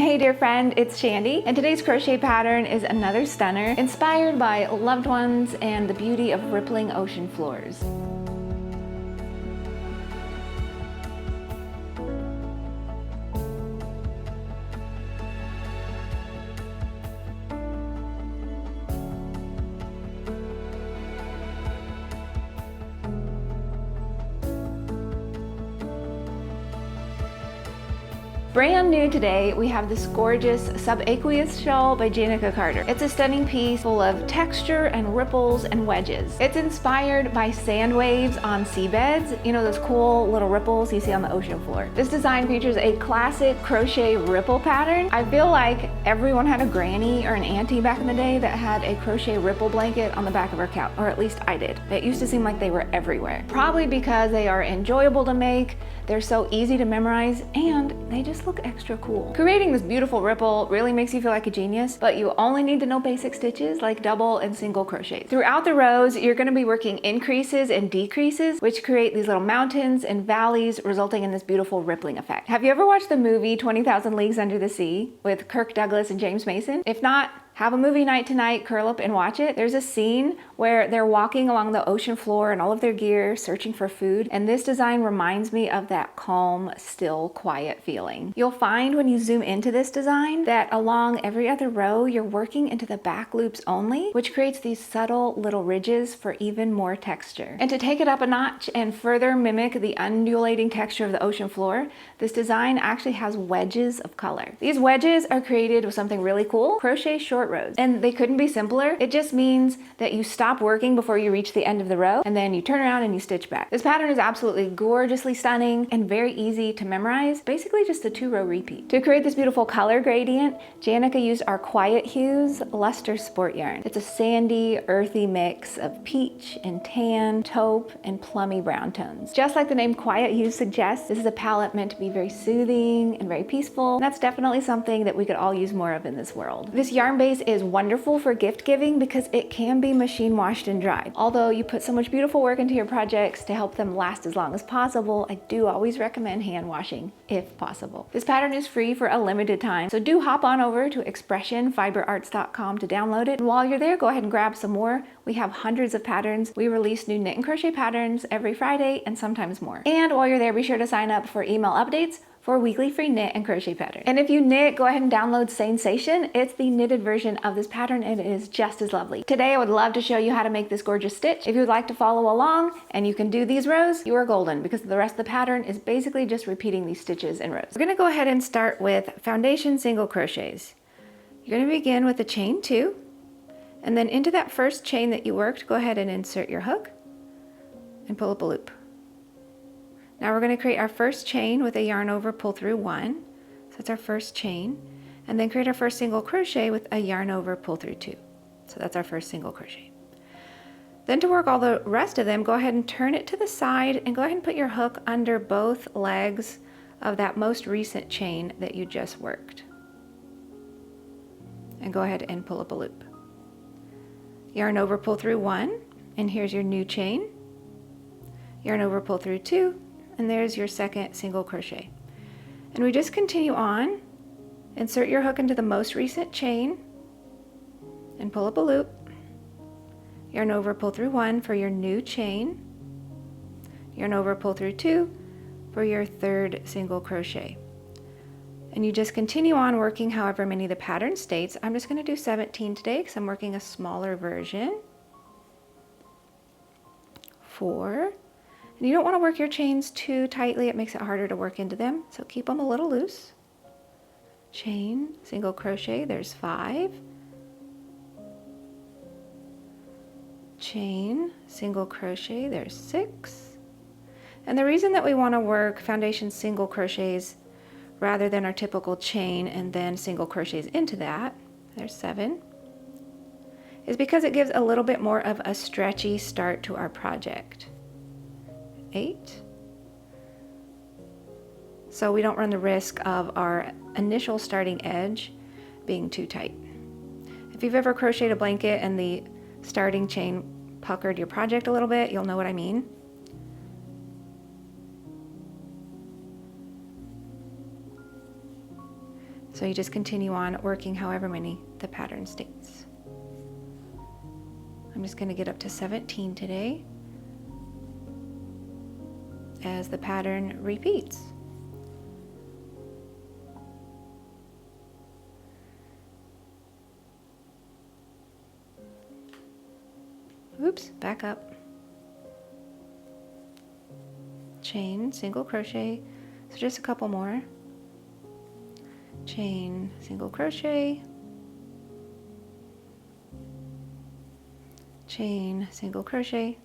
Hey dear friend, it's Chandi, and today's crochet pattern is another stunner inspired by loved ones and the beauty of rippling ocean floors. Brand new today, we have this gorgeous Subaqueous Shawl by Chandi. It's a stunning piece full of texture and ripples and wedges. It's inspired by sand waves on seabeds, you know, those cool little ripples you see on the ocean floor. This design features a classic crochet ripple pattern. I feel like everyone had a granny or an auntie back in the day that had a crochet ripple blanket on the back of her couch, or at least I did. It used to seem like they were everywhere. Probably because they are enjoyable to make, they're so easy to memorize, and they just look extra cool. Creating this beautiful ripple really makes you feel like a genius, but you only need to know basic stitches like double and single crochets. Throughout the rows, you're going to be working increases and decreases, which create these little mountains and valleys, resulting in this beautiful rippling effect. Have you ever watched the movie 20,000 Leagues Under the Sea with Kirk Douglas and James Mason? If not, have a movie night tonight, curl up and watch it. There's a scene where they're walking along the ocean floor in all of their gear, searching for food, and this design reminds me of that calm, still, quiet feeling. You'll find when you zoom into this design that along every other row, you're working into the back loops only, which creates these subtle little ridges for even more texture. And to take it up a notch and further mimic the undulating texture of the ocean floor, this design actually has wedges of color. These wedges are created with something really cool, crochet short rows. And they couldn't be simpler. It just means that you stop working before you reach the end of the row, and then you turn around and you stitch back. This pattern is absolutely gorgeously stunning and very easy to memorize, basically just a 2-row repeat. To create this beautiful color gradient, Chandi used our Quiet Hues Luster Sport yarn. It's a sandy, earthy mix of peach and tan, taupe, and plummy brown tones. Just like the name Quiet Hues suggests, this is a palette meant to be very soothing and very peaceful. And that's definitely something that we could all use more of in this world. This yarn base is wonderful for gift giving because it can be machine washed and dried. Although you put so much beautiful work into your projects to help them last as long as possible, I do always recommend hand washing if possible. This pattern is free for a limited time, so do hop on over to expressionfiberarts.com to download it. And while you're there, go ahead and grab some more. We have hundreds of patterns. We release new knit and crochet patterns every Friday and sometimes more. And while you're there, be sure to sign up for email updates for weekly free knit and crochet patterns. And if you knit, go ahead and download Sensation. It's the knitted version of this pattern and it is just as lovely. Today I would love to show you how to make this gorgeous stitch. If you would like to follow along and you can do these rows, you are golden because the rest of the pattern is basically just repeating these stitches in rows. We're gonna go ahead and start with Foundation Single Crochets. You're gonna begin with a chain 2, and then into that first chain that you worked, go ahead and insert your hook and pull up a loop. Now we're going to create our first chain with a yarn over, pull through 1. So that's our first chain. And then create our first single crochet with a yarn over, pull through 2. So that's our first single crochet. Then to work all the rest of them, go ahead and turn it to the side and go ahead and put your hook under both legs of that most recent chain that you just worked. And go ahead and pull up a loop. Yarn over, pull through 1, and here's your new chain. Yarn over, pull through 2, and there's your second single crochet. And we just continue on. Insert your hook into the most recent chain and pull up a loop. Yarn over, pull through 1 for your new chain. Yarn over, pull through 2 for your third single crochet. And you just continue on working however many the pattern states. I'm just going to do 17 today because I'm working a smaller version. 4. And you don't want to work your chains too tightly, it makes it harder to work into them, so keep them a little loose. Chain, single crochet, there's 5. Chain, single crochet, there's 6. And the reason that we want to work foundation single crochets rather than our typical chain and then single crochets into that, there's 7, is because it gives a little bit more of a stretchy start to our project. 8. So we don't run the risk of our initial starting edge being too tight. If you've ever crocheted a blanket and the starting chain puckered your project a little bit, you'll know what I mean. So you just continue on working however many the pattern states. I'm just going to get up to 17 today as the pattern repeats. Oops, back up. Chain, single crochet, so just a couple more. Chain, single crochet, chain, single crochet,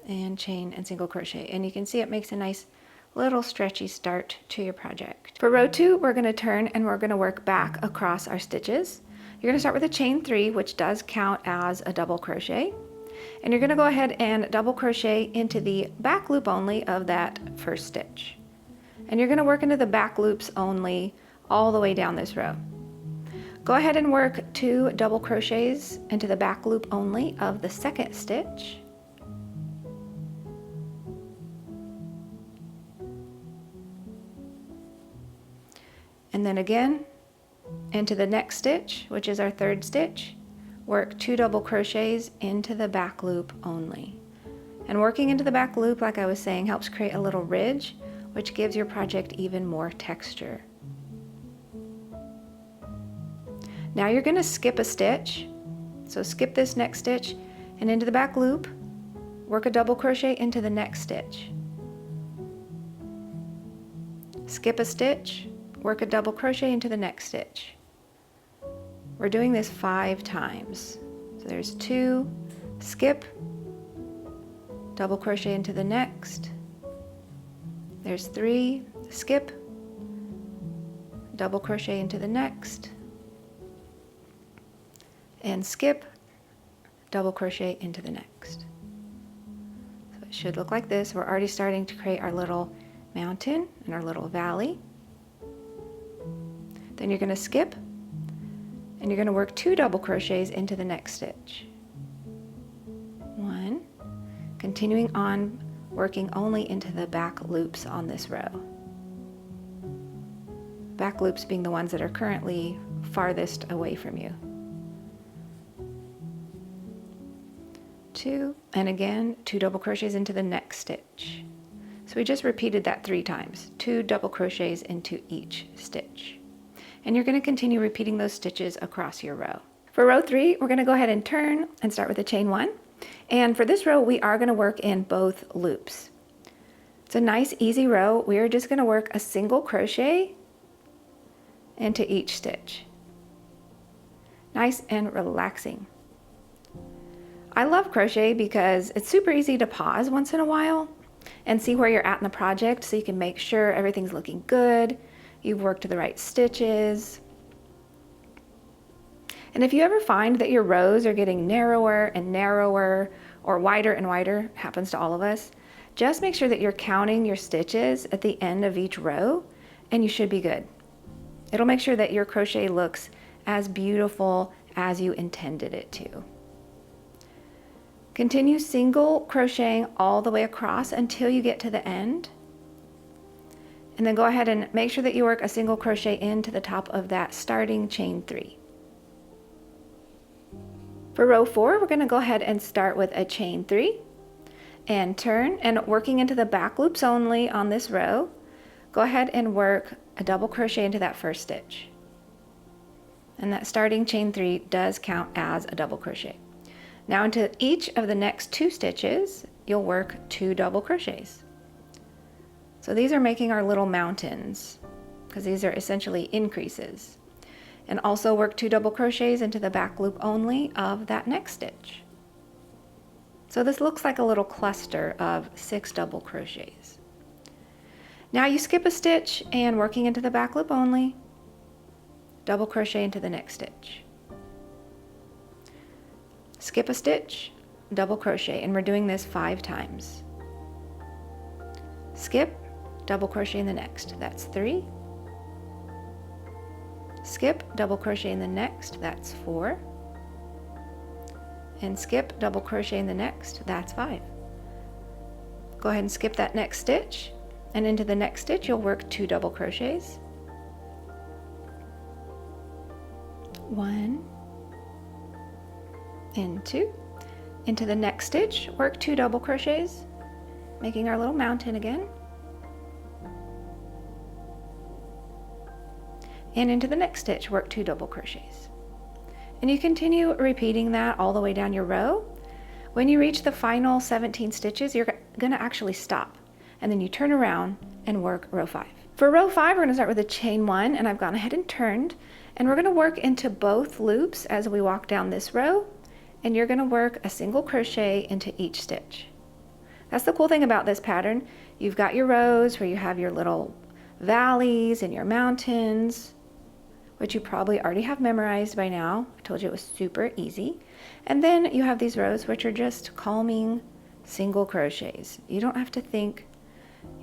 and chain and single crochet. And you can see it makes a nice little stretchy start to your project. For row 2, we're going to turn and we're going to work back across our stitches. You're going to start with a chain 3, which does count as a double crochet. And you're going to go ahead and double crochet into the back loop only of that first stitch. And you're going to work into the back loops only all the way down this row. Go ahead and work 2 double crochets into the back loop only of the second stitch. And then again into the next stitch, which is our third stitch, work 2 double crochets into the back loop only. And working into the back loop, like I was saying, helps create a little ridge, which gives your project even more texture. Now you're going to skip a stitch. So skip this next stitch and into the back loop, work a double crochet into the next stitch. Skip a stitch, work a double crochet into the next stitch. We're doing this 5 times. So there's 2, skip, double crochet into the next. There's 3, skip, double crochet into the next, and skip, double crochet into the next. So it should look like this. We're already starting to create our little mountain and our little valley. Then you're going to skip, and you're going to work 2 double crochets into the next stitch. 1, continuing on working only into the back loops on this row. Back loops being the ones that are currently farthest away from you. 2, and again 2 double crochets into the next stitch. So we just repeated that 3 times, 2 double crochets into each stitch. And you're going to continue repeating those stitches across your row. For row 3, we're going to go ahead and turn and start with a chain 1. And for this row, we are going to work in both loops. It's a nice easy row. We are just going to work a single crochet into each stitch. Nice and relaxing. I love crochet because it's super easy to pause once in a while and see where you're at in the project so you can make sure everything's looking good, you've worked the right stitches. And if you ever find that your rows are getting narrower and narrower or wider and wider, happens to all of us, just make sure that you're counting your stitches at the end of each row and you should be good. It'll make sure that your crochet looks as beautiful as you intended it to. Continue single crocheting all the way across until you get to the end. And then go ahead and make sure that you work a single crochet into the top of that starting chain 3. For row 4, we're going to go ahead and start with a chain 3 and turn, and working into the back loops only on this row, go ahead and work a double crochet into that first stitch. And that starting chain 3 does count as a double crochet. Now into each of the next 2 stitches, you'll work 2 double crochets. So these are making our little mountains because these are essentially increases. And also work 2 double crochets into the back loop only of that next stitch. So this looks like a little cluster of 6 double crochets. Now you skip a stitch and working into the back loop only, double crochet into the next stitch. Skip a stitch, double crochet, and we're doing this 5 times. Skip, double crochet in the next, that's 3. Skip, double crochet in the next, that's 4. And skip, double crochet in the next, that's 5. Go ahead and skip that next stitch, and into the next stitch you'll work 2 double crochets. 1 and 2. Into the next stitch, work 2 double crochets, making our little mountain again. And into the next stitch, work 2 double crochets. And you continue repeating that all the way down your row. When you reach the final 17 stitches, you're gonna actually stop. And then you turn around and work row 5. For row 5, we're gonna start with a chain 1, and I've gone ahead and turned. And we're gonna work into both loops as we walk down this row. And you're gonna work a single crochet into each stitch. That's the cool thing about this pattern. You've got your rows where you have your little valleys and your mountains, which you probably already have memorized by now. I told you it was super easy. And then you have these rows which are just calming single crochets. You don't have to think,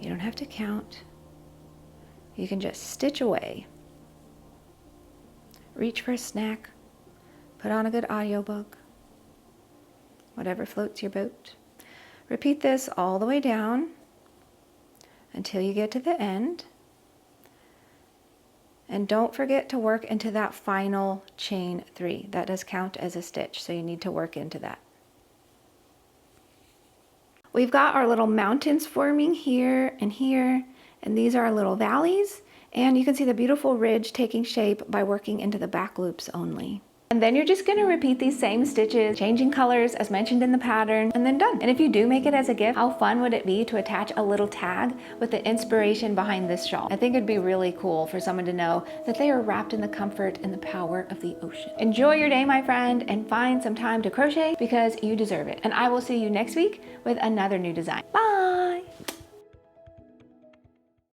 you don't have to count. You can just stitch away. Reach for a snack, put on a good audiobook, whatever floats your boat. Repeat this all the way down until you get to the end. And don't forget to work into that final chain 3. That does count as a stitch, so you need to work into that. We've got our little mountains forming here, and these are our little valleys. And you can see the beautiful ridge taking shape by working into the back loops only. And then you're just gonna repeat these same stitches, changing colors as mentioned in the pattern, and then done. And if you do make it as a gift, how fun would it be to attach a little tag with the inspiration behind this shawl? I think it'd be really cool for someone to know that they are wrapped in the comfort and the power of the ocean. Enjoy your day, my friend, and find some time to crochet because you deserve it. And I will see you next week with another new design. Bye!